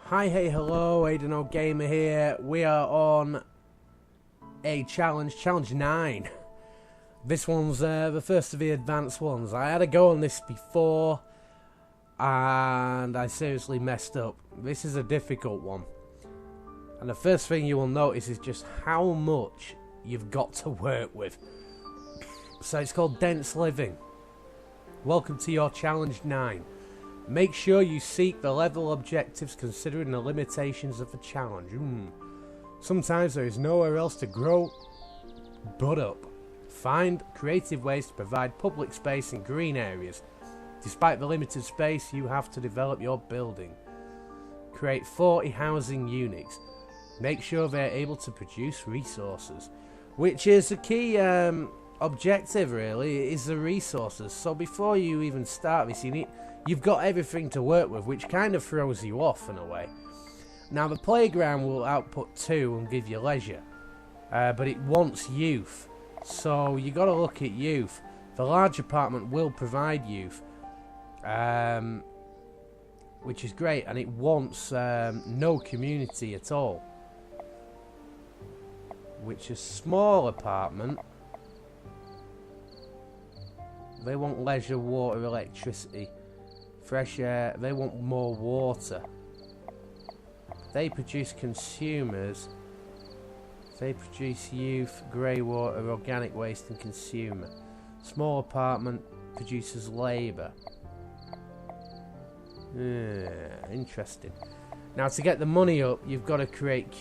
Hi, hey, hello, Anno Gamer here. We are on a challenge 9. This one's the first of the advanced ones. I had a go on this before, and I seriously messed up. This is a difficult one. And the first thing you will notice is just how much you've got to work with. So it's called Dense Living. Welcome to your challenge 9. Make sure you seek the level objectives considering the limitations of the challenge. Sometimes there is nowhere else to grow but up. Find creative ways to provide public space and green areas. Despite the limited space, you have to develop your building. Create 40 housing units. Make sure they are able to produce resources. Which is a key objective, really, is the resources. So before you even start this, you've got everything to work with, which kind of throws you off in a way. Now, the playground will output 2 and give you leisure, but it wants youth. So you got to look at youth. The large apartment will provide youth, which is great, and it wants no community at all. Which is small apartment. They want leisure, water, electricity, fresh air. They want more water. They produce consumers. They produce youth, grey water, organic waste and consumer. Small apartment produces labour. Interesting. Now, to get the money up, you've got to create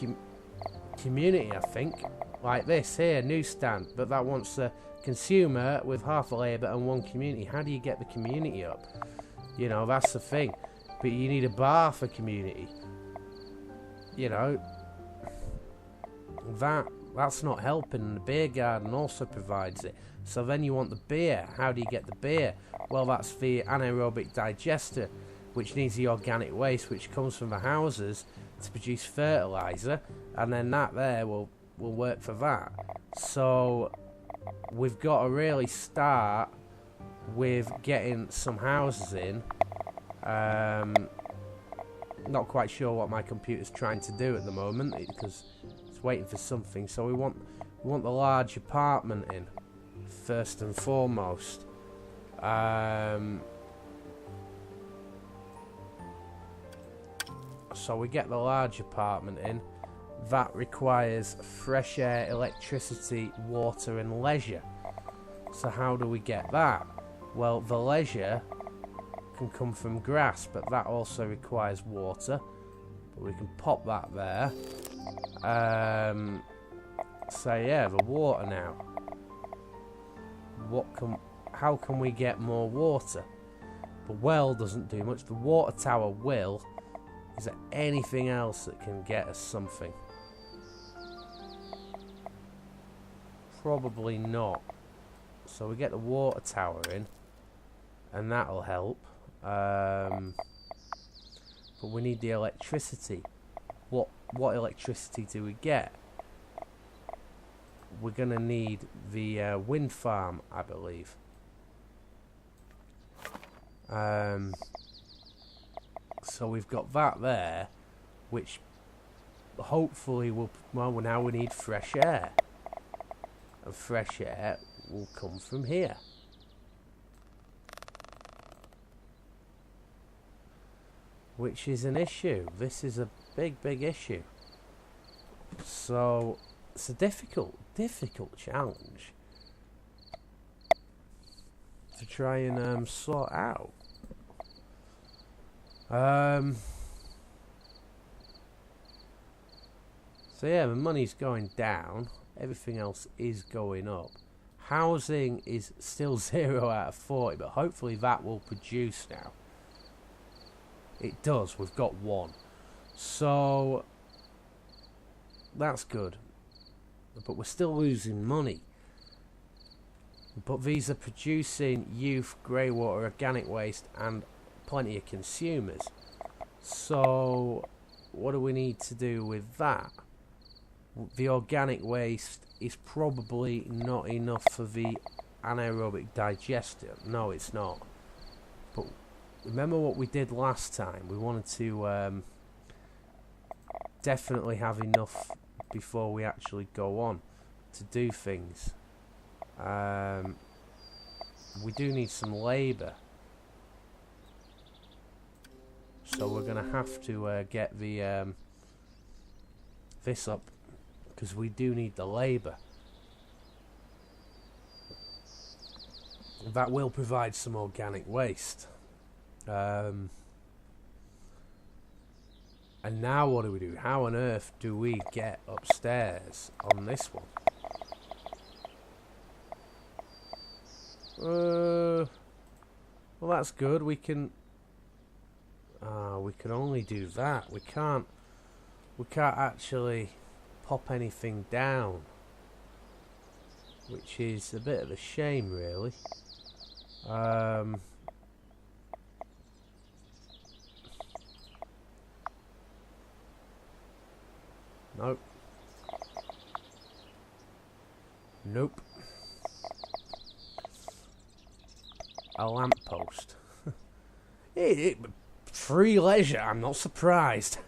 community, I think. Like this here, newsstand. But that wants a consumer with half a labour and 1 community. How do you get the community up? You know, that's the thing. But you need a bar for community. You know, that's not helping. The beer garden also provides it. So then you want the beer. How do you get the beer? Well, that's the anaerobic digester, which needs the organic waste, which comes from the houses to produce fertilizer, and then that there will work for that. So we've got to really start with getting some houses in. Not quite sure what my computer's trying to do at the moment because it's waiting for something. So we want the large apartment in first and foremost. So we get the large apartment in. That requires fresh air, electricity, water and leisure. So how do we get that? Well, the leisure can come from grass, but that also requires water. But we can pop that there. So yeah, the water now. How can we get more water? The well doesn't do much. The water tower will. Is there anything else that can get us something? Probably not. So we get the water tower in, and that'll help. But we need the electricity. What electricity do we get? We're gonna need the wind farm, I believe. So we've got that there, which hopefully will. Well, now we need fresh air, and fresh air will come from here. Which is an issue. This is a big issue. So it's a difficult challenge to try and sort out. So yeah, the money's going down. Everything else is going up. Housing is still 0 out of 40, but hopefully that will produce now. It does. We've got 1. So that's good. But we're still losing money. But these are producing youth, grey water, organic waste and plenty of consumers. So what do we need to do with that? The organic waste is probably not enough for the anaerobic digester. No, it's not. But remember what we did last time? We wanted to definitely have enough before we actually go on to do things. We do need some labour. So we're going to have to get the this up, because we do need the labour. That will provide some organic waste. And now what do we do? How on earth do we get upstairs on this one? Well, that's good. We can only do that. We can't actually pop anything down, which is a bit of a shame, really. Nope. Nope. A lamppost. Free leisure, I'm not surprised.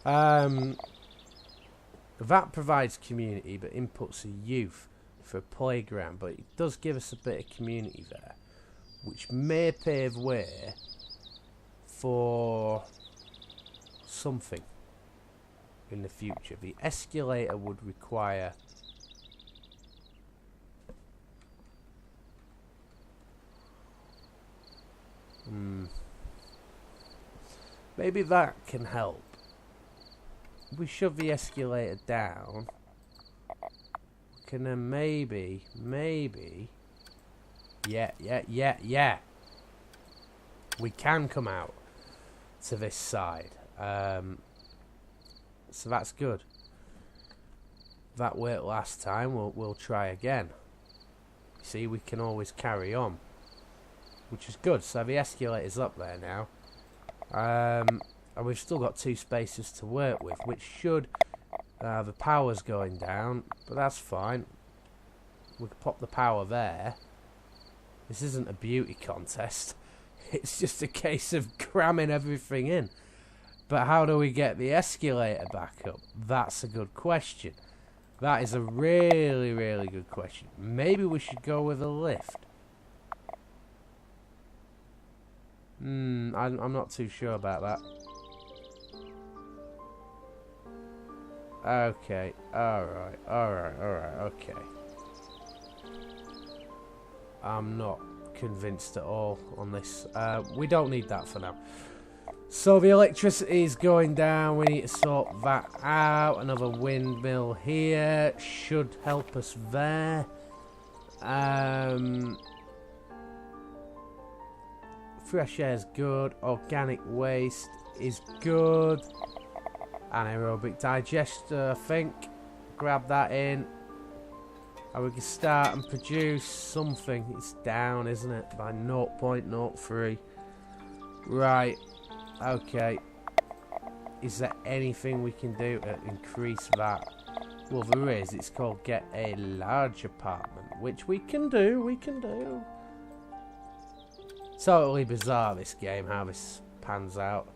That provides community, but inputs a youth for a playground. But it does give us a bit of community there, which may pave way for something in the future. The escalator would require maybe that can help. We shove the escalator down, we can then maybe yeah we can come out to this side. So that's good. That worked last time. We'll try again. See, we can always carry on, which is good. So the escalator's up there now, and we've still got 2 spaces to work with, which should the power's going down, but that's fine. We can pop the power there. This isn't a beauty contest. It's just a case of cramming everything in. But how do we get the escalator back up? That's a good question. That is a really, really good question. Maybe we should go with a lift. I'm not too sure about that. Okay, alright, okay. I'm not convinced at all on this. We don't need that for now. So the electricity is going down. We need to sort that out. Another windmill here should help us there. Fresh air is good. Organic waste is good. Anaerobic digester, I think. Grab that in. And we can start and produce something. It's down, isn't it? By 0.03. Right. Okay. Is there anything we can do to increase that? Well, there is. It's called get a large apartment, which we can do. We can do. Totally bizarre, this game, how this pans out.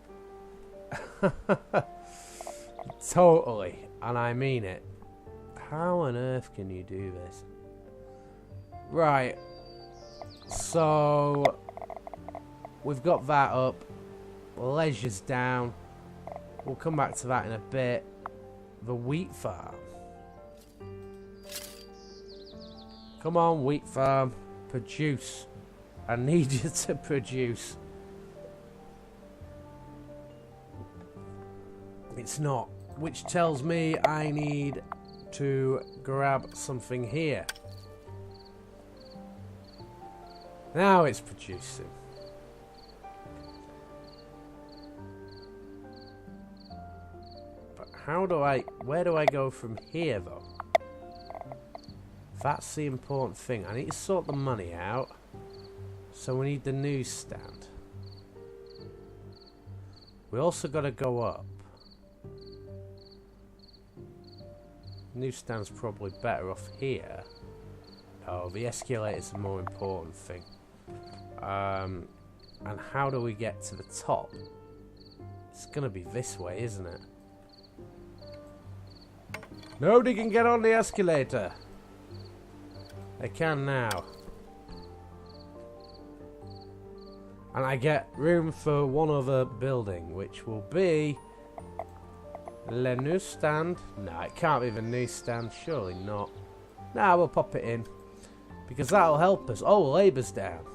Totally. And I mean it. How on earth can you do this? Right. So we've got that up. Leisure's down. We'll come back to that in a bit. The wheat farm. Come on, wheat farm. Produce. I need you to produce. It's not. Which tells me I need to grab something here. Now it's producing. But where do I go from here though? That's the important thing. I need to sort the money out. So we need the newsstand. We also got to go up. Newsstand's probably better off here. Oh, the escalator's the more important thing. And how do we get to the top? It's gonna be this way, isn't it? Nobody can get on the escalator. They can now. And I get room for one other building, which will be Le Newsstand. No, it can't be the newsstand. Surely not. Nah, we'll pop it in. Because that'll help us. Oh, labour's down.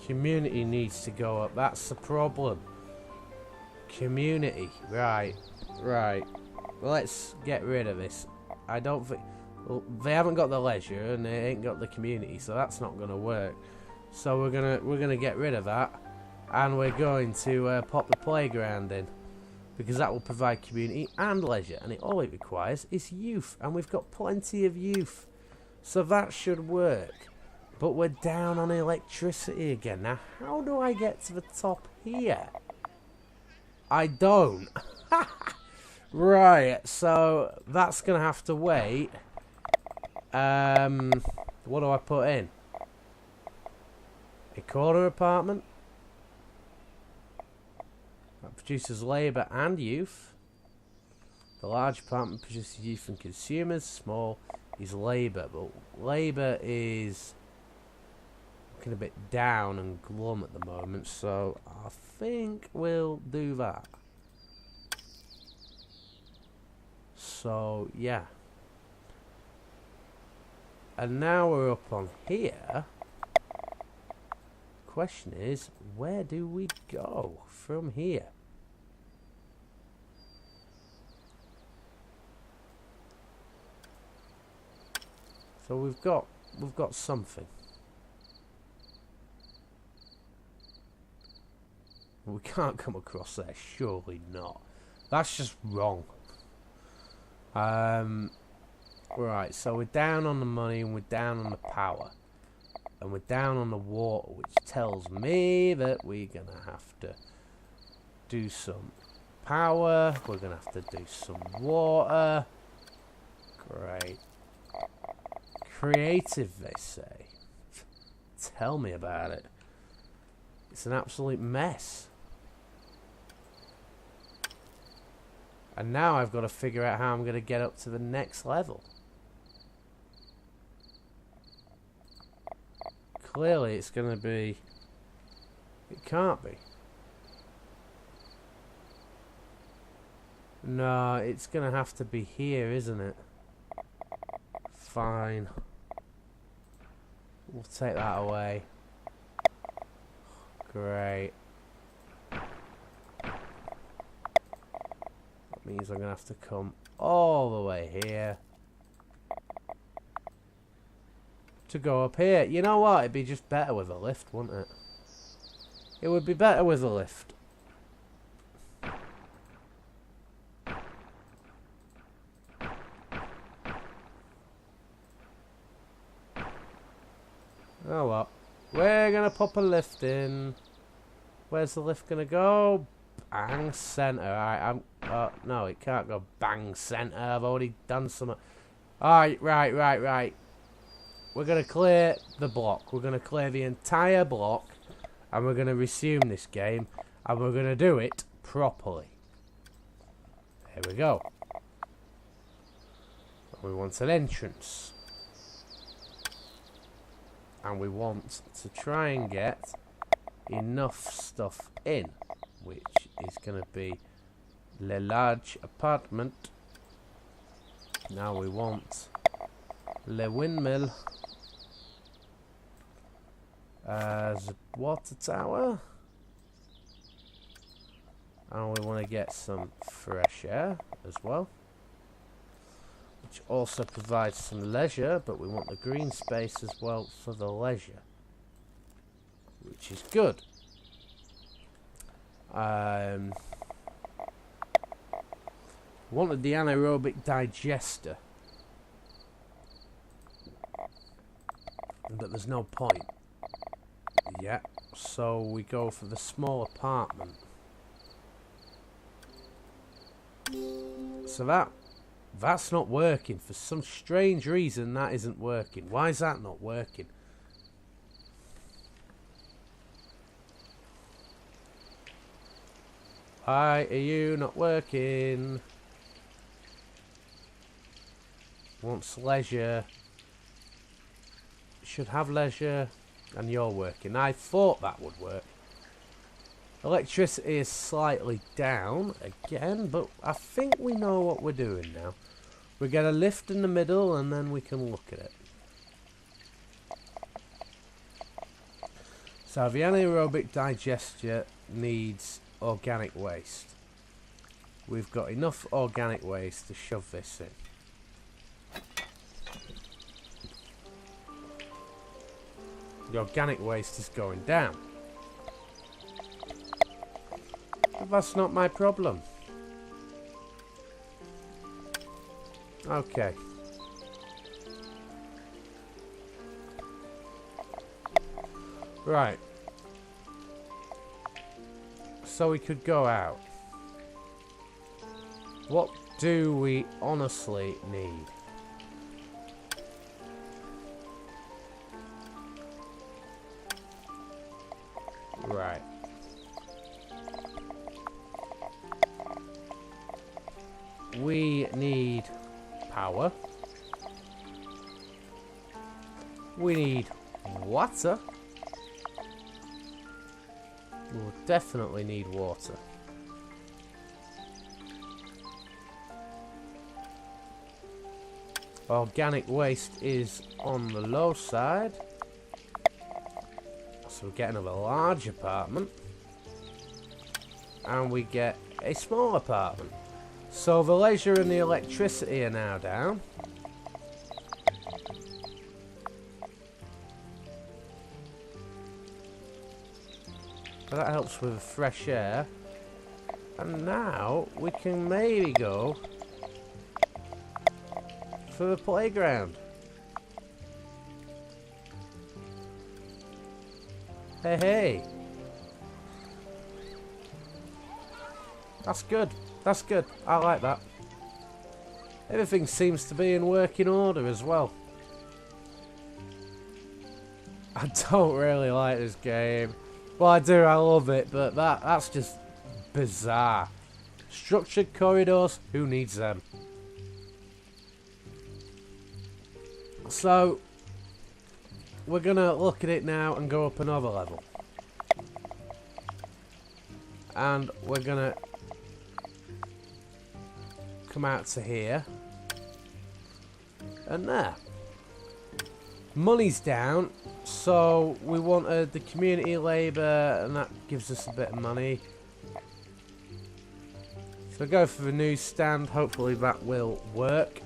Community needs to go up. That's the problem. Community. Right. Right. Let's get rid of this. I don't think... Well, they haven't got the leisure and they ain't got the community, so that's not going to work. So we're gonna get rid of that, and we're going to pop the playground in, because that will provide community and leisure, and all it requires is youth, and we've got plenty of youth, so that should work. But we're down on electricity again. Now, how do I get to the top here? I don't. Right, so that's gonna have to wait. What do I put in? A corner apartment. That produces labour and youth. The large apartment produces youth and consumers. Small is labour, but labour is looking a bit down and glum at the moment, so I think we'll do that. So yeah. And now we're up on here. Question is, where do we go from here? So we've got something. We can't come across there, surely not. That's just wrong. Right, so we're down on the money and we're down on the power. And we're down on the water, which tells me that we're going to have to do some power. We're going to have to do some water. Great. Creative, they say. Tell me about it. It's an absolute mess. And now I've got to figure out how I'm going to get up to the next level. Clearly it's going to be... It can't be. No, it's going to have to be here, isn't it? Fine. We'll take that away. Great. That means I'm going to have to come all the way here to go up here. You know what? It'd be just better with a lift, wouldn't it? It would be better with a lift. Oh well. We're going to pop a lift in. Where's the lift going to go? Bang centre. Alright, no, it can't go bang centre. I've already done some... Alright, right. We're going to clear the block. We're going to clear the entire block. And we're going to resume this game. And we're going to do it properly. There we go. We want an entrance. And we want to try and get enough stuff in. Which is going to be le large apartment. Now we want le windmill as a water tower. And we want to get some fresh air as well. Which also provides some leisure, but we want the green space as well for the leisure. Which is good. Wanted the anaerobic digester, but there's no point yet, so we go for the small apartment. So that's not working. For some strange reason, that isn't working. Why is that not working? Why are you not working? Wants leisure. Should have leisure. And you're working. I thought that would work. Electricity is slightly down again, but I think we know what we're doing now. We get a lift in the middle and then we can look at it. So the anaerobic digester needs organic waste. We've got enough organic waste to shove this in. The organic waste is going down. But that's not my problem. Okay. Right. So we could go out. What do we honestly need? Right. We need power. We need water. We'll definitely need water. Organic waste is on the low side. So we get another large apartment. And we get a small apartment. So the leisure and the electricity are now down. But that helps with the fresh air. And now we can maybe go for the playground. Hey, hey. That's good. That's good. I like that. Everything seems to be in working order as well. I don't really like this game. Well, I do. I love it. But that's just bizarre. Structured corridors. Who needs them? So, we're going to look at it now and go up another level. And we're going to come out to here. And there. Money's down. So, we wanted the community labour, and that gives us a bit of money. So, go for the newsstand. Hopefully that will work.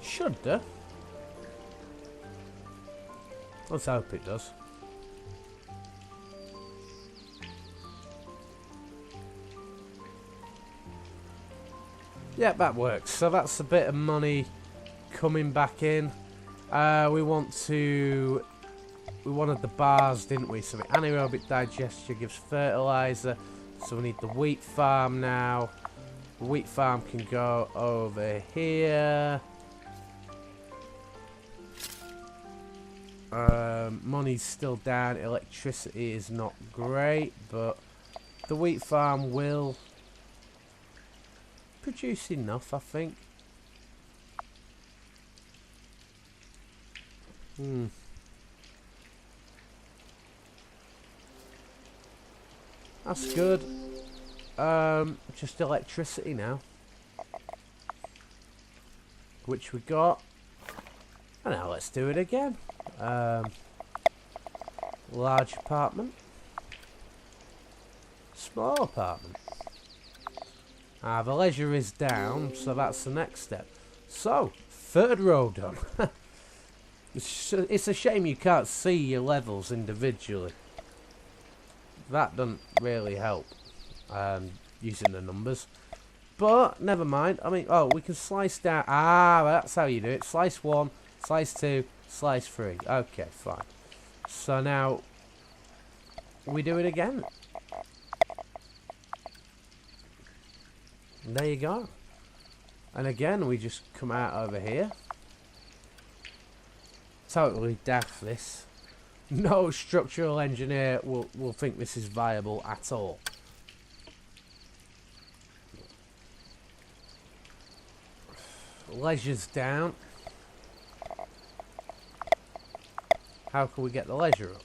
Should do. Let's hope it does. Yeah, that works. So that's a bit of money coming back in. We wanted the bars, didn't we? So the anaerobic digester gives fertilizer. So we need the wheat farm now. The wheat farm can go over here. Money's still down. Electricity is not great, but the wheat farm will produce enough, I think. That's good. Just electricity now, which we got. And now let's do it again. Large apartment, small apartment. The leisure is down, so that's the next step. So, third row done. It's a shame you can't see your levels individually. That doesn't really help, using the numbers. But, never mind. I mean, oh, we can slice down. That's how you do it. Slice 1, slice 2, slice 3. Okay, fine. So now, we do it again. And there you go. And again, we just come out over here. Totally daft this. No structural engineer will think this is viable at all. Leisure's down. How can we get the leisure up?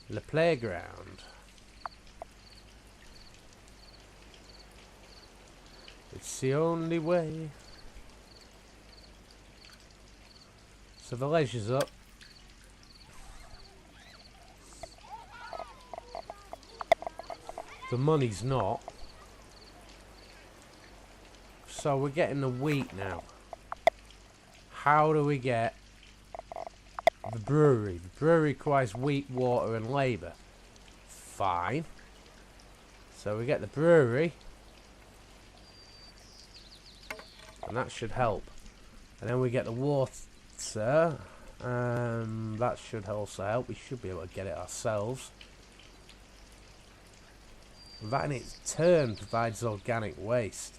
The playground. It's the only way. So the leisure's up. The money's not. So we're getting the wheat now. How do we get the brewery? The brewery requires wheat, water and labour. Fine. So we get the brewery. And that should help. And then we get the water. That should also help. We should be able to get it ourselves. That in its turn provides organic waste.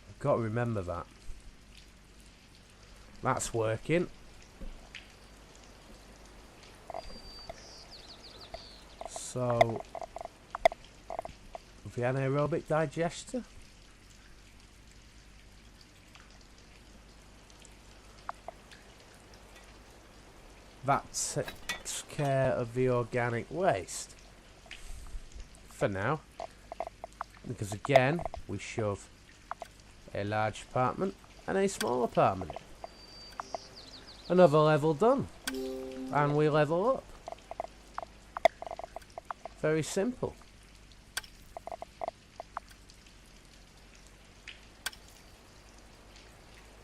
I've got to remember that. That's working. So, the anaerobic digester. That takes care of the organic waste. For now. Because again, we shove a large apartment and a small apartment. Another level done. And we level up. Very simple.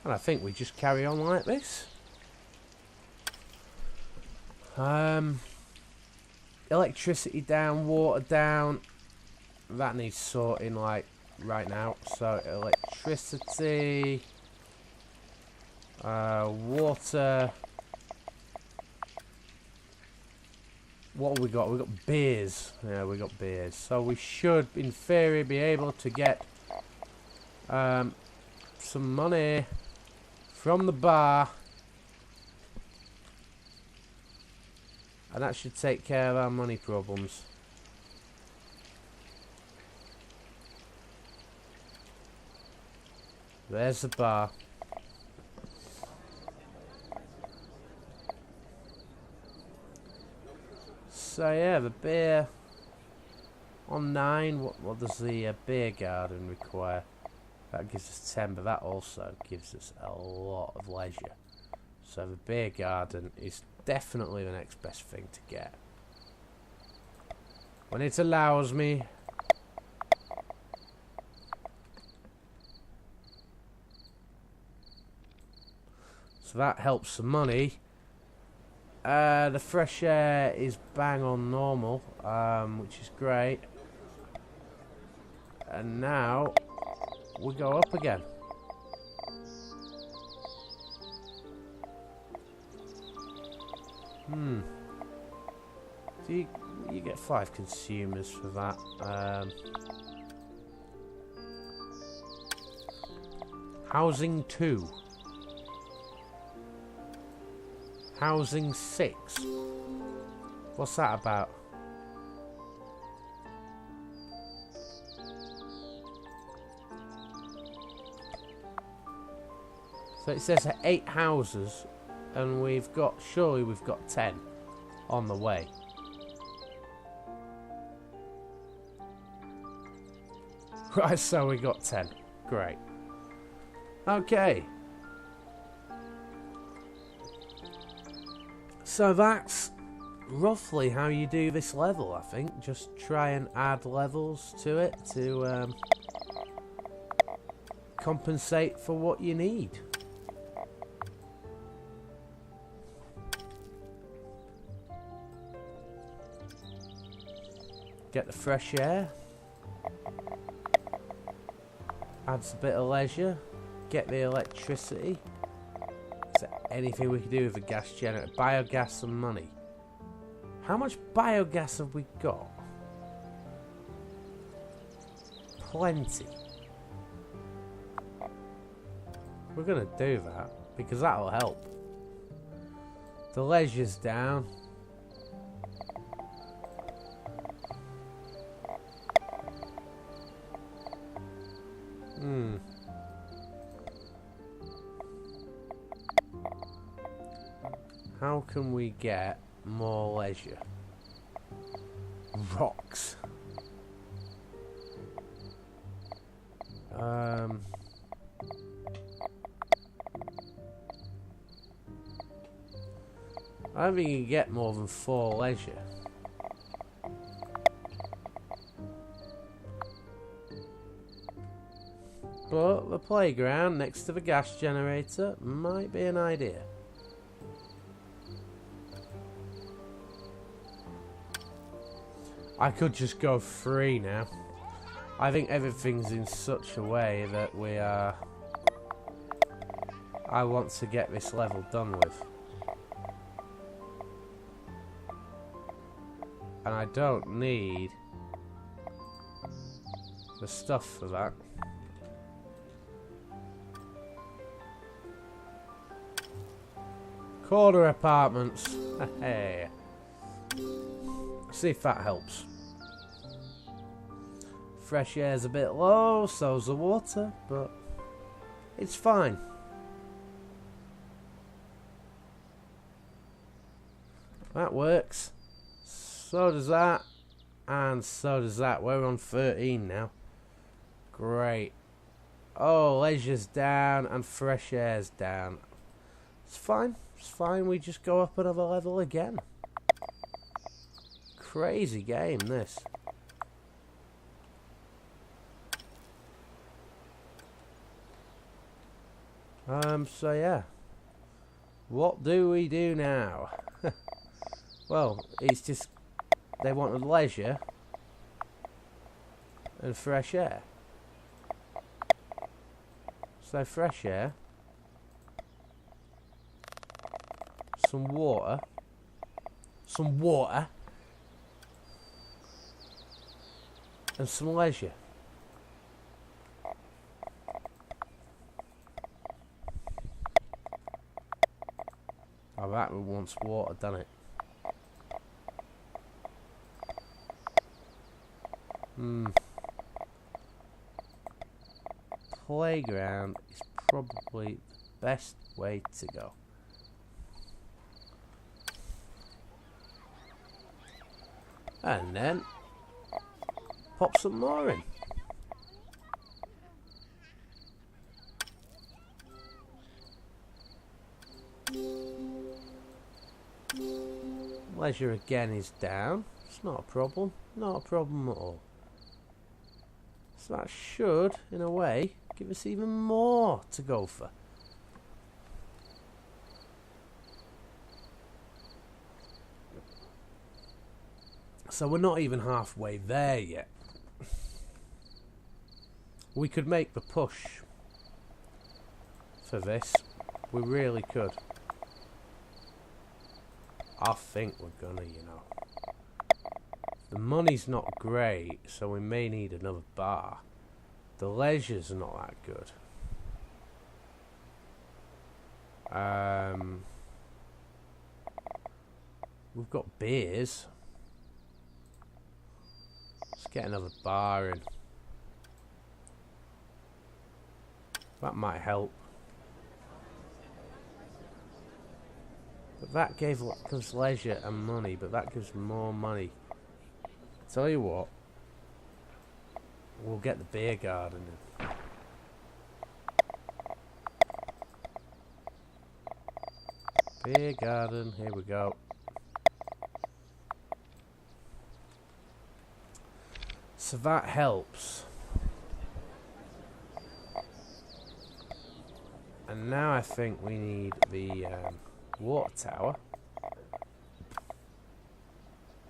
And I think we just carry on like this. Electricity down, water down. That needs sorting like right now. So electricity, water. What have we got? We've got beers. Yeah, we got beers. So we should, in theory, be able to get some money from the bar. And that should take care of our money problems. There's the bar. So yeah, the beer on 9. What does the beer garden require? That gives us 10, but that also gives us a lot of leisure. So the beer garden is definitely the next best thing to get. When it allows me. So that helps the money. The fresh air is bang on normal, which is great. And now we go up again. So you get 5 consumers for that. Housing 2. Housing 6. What's that about? So it says 8 houses, and surely we've got 10 on the way. Right, so we got 10. Great. Okay. So that's roughly how you do this level, I think. Just try and add levels to it to compensate for what you need. Get the fresh air. Adds a bit of leisure. Get the electricity. Is there anything we can do with the gas generator? Biogas and money. How much biogas have we got? Plenty. We're going to do that because that'll help. The leisure's down. How can we get more leisure? Rocks. I don't think you can get more than 4 leisure. But the playground next to the gas generator might be an idea. I could just go free now. I think everything's in such a way that we are... I want to get this level done with. And I don't need the stuff for that. Corner apartments. Hey. See if that helps. Fresh air's a bit low, so's the water, but it's fine. That works. So does that. And so does that. We're on 13 now. Great. Oh, leisure's down and fresh air's down. It's fine. It's fine. We just go up another level again. Crazy game, this. So yeah. What do we do now? Well, it's just... They wanted leisure and fresh air. So fresh air, some water, and some leisure. Oh, that wants water, doesn't it? Playground is probably the best way to go. And then pop some more in. Leisure again is down. It's not a problem. Not a problem at all. So that should, in a way, give us even more to go for. So we're not even halfway there yet. We could make the push for this. We really could. I think we're gonna, you know. The money's not great, so we may need another bar. The leisure's not that good. We've got beers. Let's get another bar in. That might help. But that gave us leisure and money, but that gives more money. Tell you what, we'll get the beer garden in. Beer garden, here we go. So that helps. And now I think we need the water tower.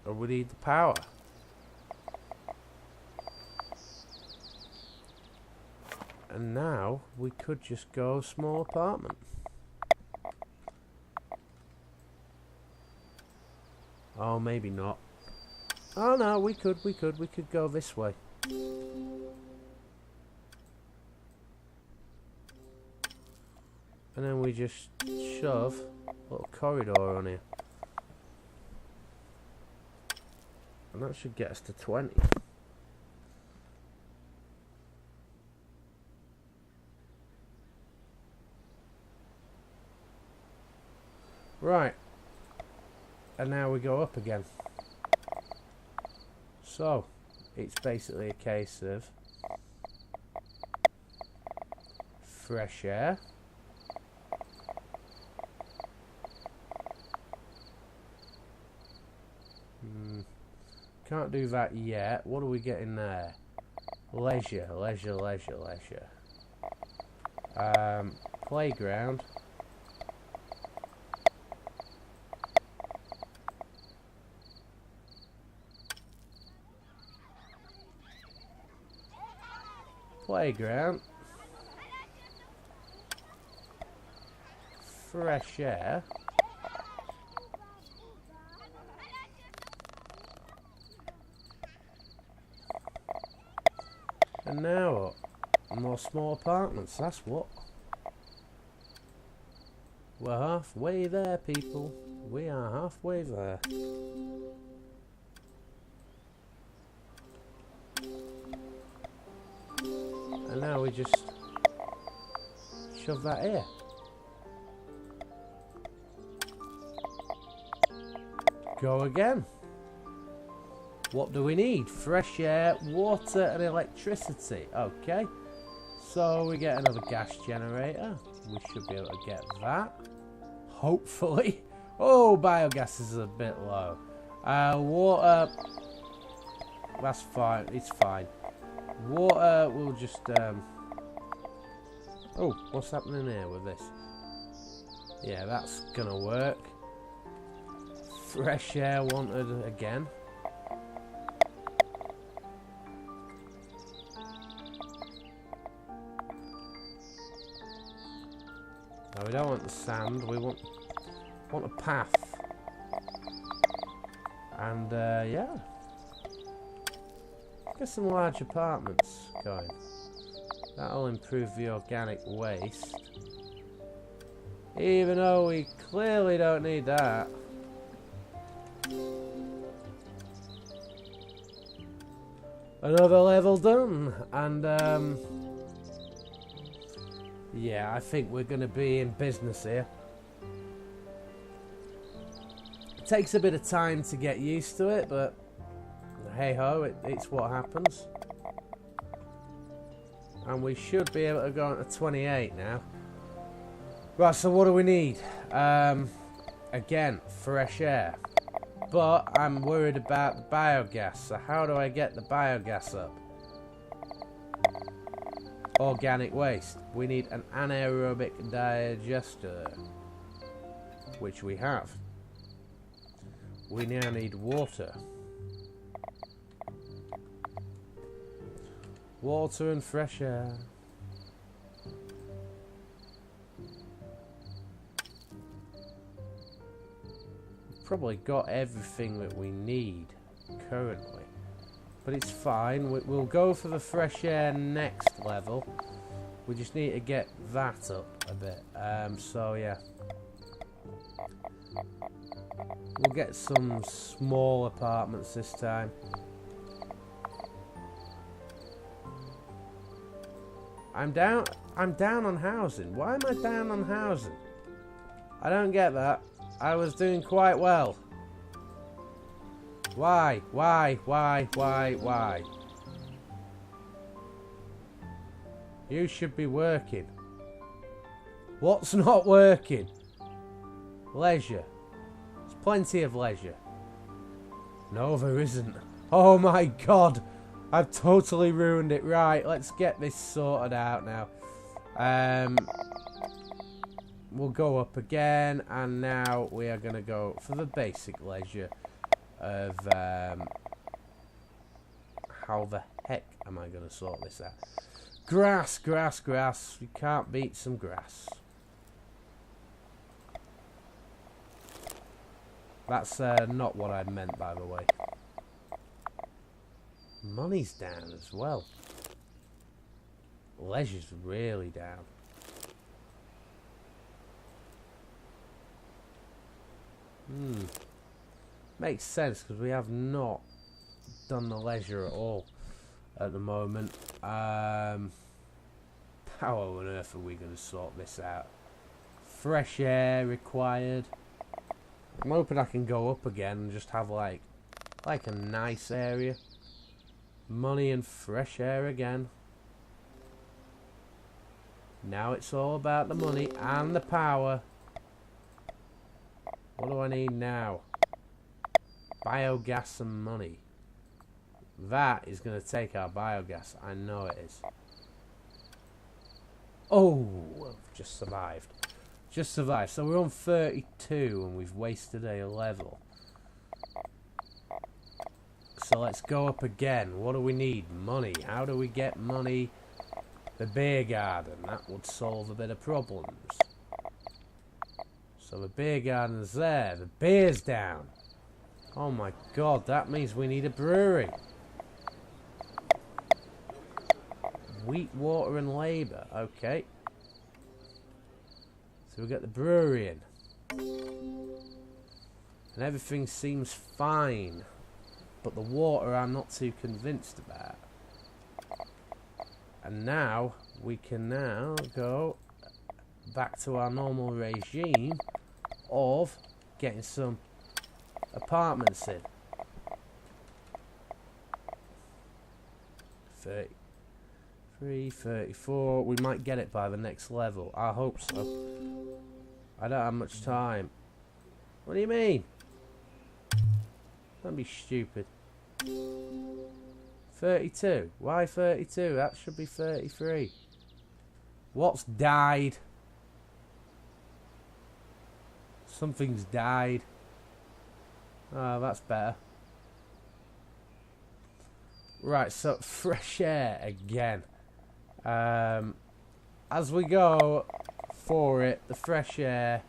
Or we need the power. And now we could just go small apartment. Oh, maybe not. Oh no, we could go this way. And then we just shove Little corridor on here. And that should get us to 20. Right. And now we go up again. So, it's basically a case of fresh air. Can't do that yet. What are we getting there? Leisure, leisure, leisure, leisure. Playground. Playground. Fresh air. And now what? More small apartments, that's what. We're halfway there, people. We are halfway there. And now we just shove that here. Go again. What do we need? Fresh air, water and electricity. Okay. So we get another gas generator. We should be able to get that. Hopefully. Oh, biogas is a bit low. Water. That's fine. It's fine. Water, we'll just... Oh, what's happening here with this? Yeah, that's gonna work. Fresh air wanted again. No, we don't want the sand, we want a path. And yeah. Get some large apartments going. That'll improve the organic waste. Even though we clearly don't need that. Another level done. And yeah, I think we're going to be in business here. It takes a bit of time to get used to it, but hey ho, it's what happens. And we should be able to go on to 28 now. Right, so what do we need? Again, fresh air. But I'm worried about the biogas. So how do I get the biogas up? Organic waste. We need an anaerobic digester, which we have. We now need water. Water and fresh air. We've probably got everything that we need currently. But it's fine. We'll go for the fresh air next level. We just need to get that up a bit. So yeah. We'll get some small apartments this time. I'm down on housing. Why am I down on housing? I don't get that. I was doing quite well. Why? You should be working. What's not working? Leisure. There's plenty of leisure. No, there isn't. Oh my god. I've totally ruined it. Right, let's get this sorted out now. We'll go up again, and now we are going to go for the basic leisure of how the heck am I going to sort this out? Grass, grass, grass. You can't beat some grass. That's not what I meant, by the way. Money's down as well. Leisure's really down. Makes sense, because we have not done the leisure at all at the moment. How on earth are we going to sort this out? Fresh air required. I'm hoping I can go up again and just have like a nice area. Money and fresh air again. Now it's all about the money and the power. What do I need now? Biogas and money. That is going to take our biogas. I know it is. Oh, just survived. Just survived. So we're on 32 and we've wasted a level. So let's go up again. What do we need? Money. How do we get money? The beer garden. That would solve a bit of problems. So the beer garden's there. The beer's down. Oh my god, that means we need a brewery. Wheat, water and labour. Okay. So we got the brewery in. And everything seems fine. But the water I'm not too convinced about. And now, we can now go back to our normal regime of getting some apartments in. 33, 34. We might get it by the next level. I hope so. I don't have much time. What do you mean? Don't be stupid. 32. Why 32? That should be 33. What's died? Something's died. Oh, that's better. Right, so fresh air again. As we go for it, the fresh air.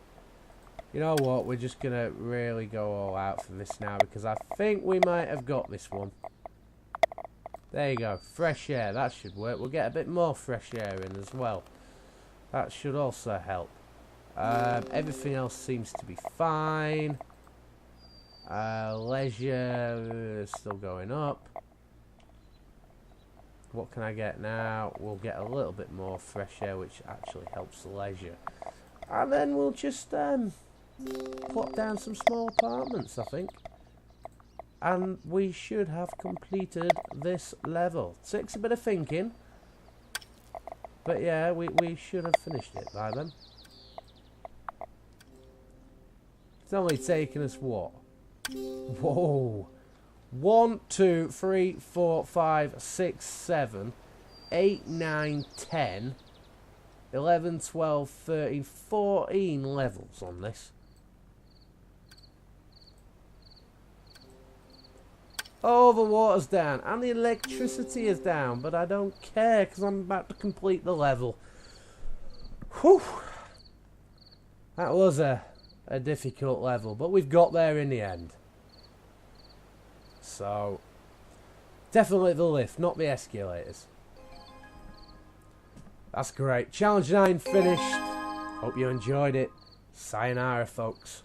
You know what? We're just going to really go all out for this now because I think we might have got this one. There you go. Fresh air. That should work. We'll get a bit more fresh air in as well. That should also help. Everything else seems to be fine. Leisure still going up. What can I get now? We'll get a little bit more fresh air, which actually helps the leisure. And then we'll just plot down some small apartments, I think. And we should have completed this level. Takes a bit of thinking. But yeah, we should have finished it by then. It's only taken us what? Whoa. 1, 2, 3, 4, 5, 6, 7, 8, 9, 10, 11, 12, 13, 14 levels on this. Oh, the water's down and the electricity is down, but I don't care because I'm about to complete the level. Whew. That was a difficult level, but we've got there in the end. So, definitely the lift, not the escalators. That's great. Challenge 9 finished. Hope you enjoyed it. Sayonara, folks.